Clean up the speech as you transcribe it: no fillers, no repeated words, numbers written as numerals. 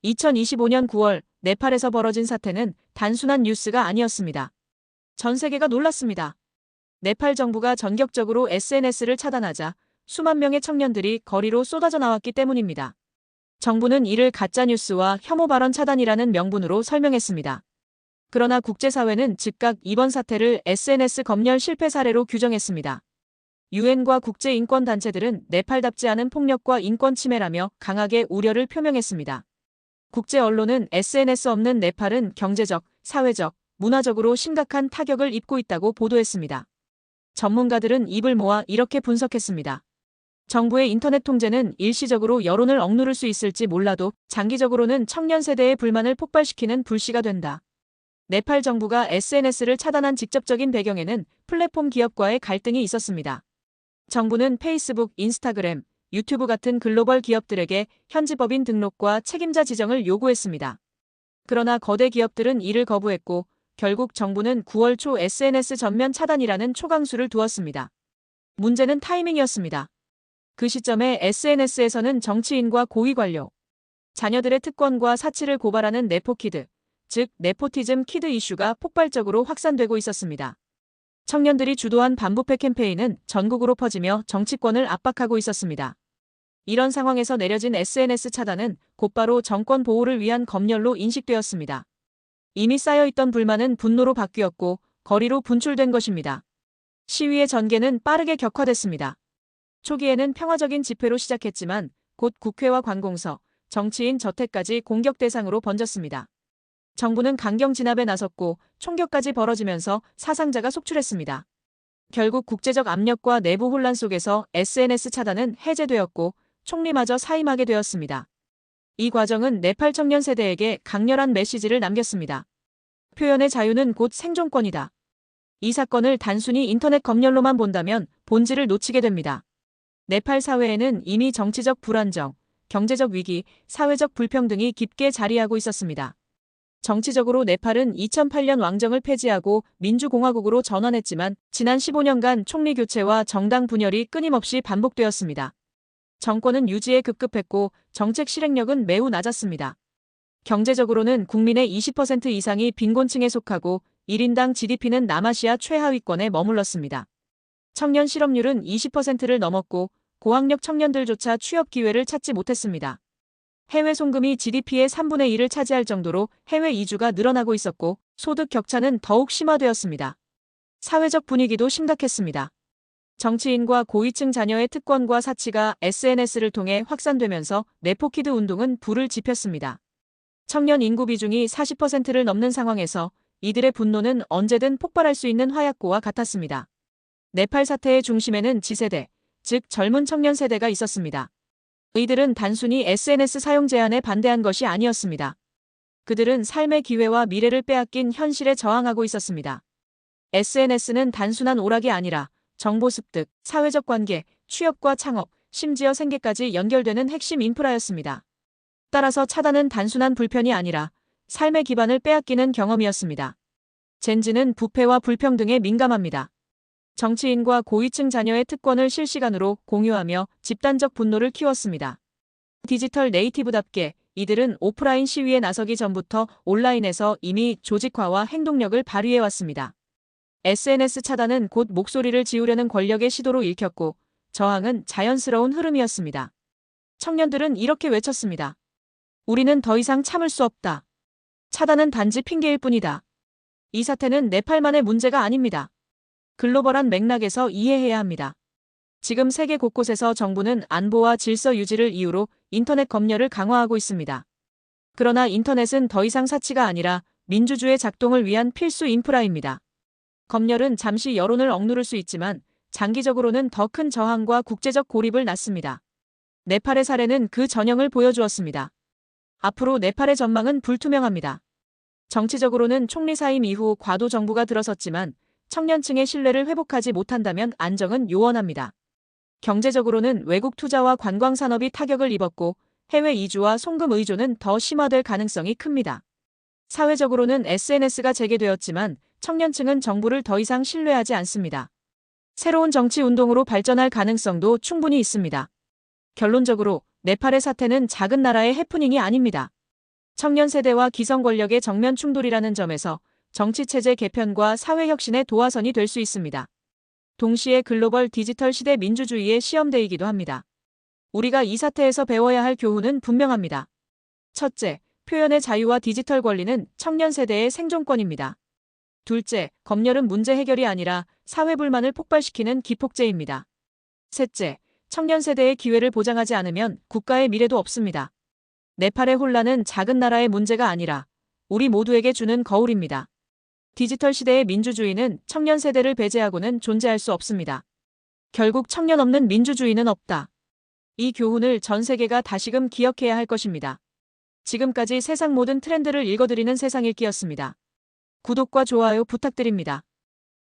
2025년 9월 네팔에서 벌어진 사태는 단순한 뉴스가 아니었습니다. 전 세계가 놀랐습니다. 네팔 정부가 전격적으로 SNS를 차단하자 수만 명의 청년들이 거리로 쏟아져 나왔기 때문입니다. 정부는 이를 가짜뉴스와 혐오 발언 차단이라는 명분으로 설명했습니다. 그러나 국제사회는 즉각 이번 사태를 SNS 검열 실패 사례로 규정했습니다. 유엔과 국제인권단체들은 네팔답지 않은 폭력과 인권 침해라며 강하게 우려를 표명했습니다. 국제 언론은 SNS 없는 네팔은 경제적, 사회적, 문화적으로 심각한 타격을 입고 있다고 보도했습니다. 전문가들은 입을 모아 이렇게 분석했습니다. 정부의 인터넷 통제는 일시적으로 여론을 억누를 수 있을지 몰라도 장기적으로는 청년 세대의 불만을 폭발시키는 불씨가 된다. 네팔 정부가 SNS를 차단한 직접적인 배경에는 플랫폼 기업과의 갈등이 있었습니다. 정부는 페이스북, 인스타그램, 유튜브 같은 글로벌 기업들에게 현지 법인 등록과 책임자 지정을 요구했습니다. 그러나 거대 기업들은 이를 거부했고 결국 정부는 9월 초 SNS 전면 차단이라는 초강수를 두었습니다. 문제는 타이밍이었습니다. 그 시점에 SNS에서는 정치인과 고위 관료, 자녀들의 특권과 사치를 고발하는 네포키드, 즉 네포티즘 키드 이슈가 폭발적으로 확산되고 있었습니다. 청년들이 주도한 반부패 캠페인은 전국으로 퍼지며 정치권을 압박하고 있었습니다. 이런 상황에서 내려진 SNS 차단은 곧바로 정권 보호를 위한 검열로 인식되었습니다. 이미 쌓여있던 불만은 분노로 바뀌었고 거리로 분출된 것입니다. 시위의 전개는 빠르게 격화됐습니다. 초기에는 평화적인 집회로 시작했지만 곧 국회와 관공서, 정치인 저택까지 공격 대상으로 번졌습니다. 정부는 강경 진압에 나섰고 총격까지 벌어지면서 사상자가 속출했습니다. 결국 국제적 압력과 내부 혼란 속에서 SNS 차단은 해제되었고 총리마저 사임하게 되었습니다. 이 과정은 네팔 청년 세대에게 강렬한 메시지를 남겼습니다. 표현의 자유는 곧 생존권이다. 이 사건을 단순히 인터넷 검열로만 본다면 본질을 놓치게 됩니다. 네팔 사회에는 이미 정치적 불안정, 경제적 위기, 사회적 불평등이 깊게 자리하고 있었습니다. 정치적으로 네팔은 2008년 왕정을 폐지하고 민주공화국으로 전환했지만 지난 15년간 총리 교체와 정당 분열이 끊임없이 반복되었습니다. 정권은 유지에 급급했고 정책 실행력은 매우 낮았습니다. 경제적으로는 국민의 20% 이상이 빈곤층에 속하고 1인당 GDP는 남아시아 최하위권에 머물렀습니다. 청년 실업률은 20%를 넘었고 고학력 청년들조차 취업 기회를 찾지 못했습니다. 해외 송금이 GDP의 3분의 1을 차지할 정도로 해외 이주가 늘어나고 있었고 소득 격차는 더욱 심화되었습니다. 사회적 분위기도 심각했습니다. 정치인과 고위층 자녀의 특권과 사치가 SNS를 통해 확산되면서 네포키드 운동은 불을 지폈습니다. 청년 인구 비중이 40%를 넘는 상황에서 이들의 분노는 언제든 폭발할 수 있는 화약고와 같았습니다. 네팔 사태의 중심에는 Z세대, 즉 젊은 청년 세대가 있었습니다. 이들은 단순히 SNS 사용 제한에 반대한 것이 아니었습니다. 그들은 삶의 기회와 미래를 빼앗긴 현실에 저항하고 있었습니다. SNS는 단순한 오락이 아니라 정보 습득, 사회적 관계, 취업과 창업, 심지어 생계까지 연결되는 핵심 인프라였습니다. 따라서 차단은 단순한 불편이 아니라 삶의 기반을 빼앗기는 경험이었습니다. 젠지는 부패와 불평등에 민감합니다. 정치인과 고위층 자녀의 특권을 실시간으로 공유하며 집단적 분노를 키웠습니다. 디지털 네이티브답게 이들은 오프라인 시위에 나서기 전부터 온라인에서 이미 조직화와 행동력을 발휘해왔습니다. SNS 차단은 곧 목소리를 지우려는 권력의 시도로 읽혔고 저항은 자연스러운 흐름이었습니다. 청년들은 이렇게 외쳤습니다. 우리는 더 이상 참을 수 없다. 차단은 단지 핑계일 뿐이다. 이 사태는 네팔만의 문제가 아닙니다. 글로벌한 맥락에서 이해해야 합니다. 지금 세계 곳곳에서 정부는 안보와 질서 유지를 이유로 인터넷 검열을 강화하고 있습니다. 그러나 인터넷은 더 이상 사치가 아니라 민주주의 작동을 위한 필수 인프라입니다. 검열은 잠시 여론을 억누를 수 있지만 장기적으로는 더 큰 저항과 국제적 고립을 낳습니다. 네팔의 사례는 그 전형을 보여주었습니다. 앞으로 네팔의 전망은 불투명합니다. 정치적으로는 총리 사임 이후 과도 정부가 들어섰지만 청년층의 신뢰를 회복하지 못한다면 안정은 요원합니다. 경제적으로는 외국 투자와 관광 산업이 타격을 입었고 해외 이주와 송금 의존은 더 심화될 가능성이 큽니다. 사회적으로는 SNS가 재개되었지만 청년층은 정부를 더 이상 신뢰하지 않습니다. 새로운 정치 운동으로 발전할 가능성도 충분히 있습니다. 결론적으로 네팔의 사태는 작은 나라의 해프닝이 아닙니다. 청년 세대와 기성 권력의 정면 충돌이라는 점에서 정치체제 개편과 사회혁신의 도화선이 될 수 있습니다. 동시에 글로벌 디지털 시대 민주주의의 시험대이기도 합니다. 우리가 이 사태에서 배워야 할 교훈은 분명합니다. 첫째, 표현의 자유와 디지털 권리는 청년 세대의 생존권입니다. 둘째, 검열은 문제 해결이 아니라 사회 불만을 폭발시키는 기폭제입니다. 셋째, 청년 세대의 기회를 보장하지 않으면 국가의 미래도 없습니다. 네팔의 혼란은 작은 나라의 문제가 아니라 우리 모두에게 주는 거울입니다. 디지털 시대의 민주주의는 청년 세대를 배제하고는 존재할 수 없습니다. 결국 청년 없는 민주주의는 없다. 이 교훈을 전 세계가 다시금 기억해야 할 것입니다. 지금까지 세상 모든 트렌드를 읽어드리는 세상읽기였습니다. 구독과 좋아요 부탁드립니다.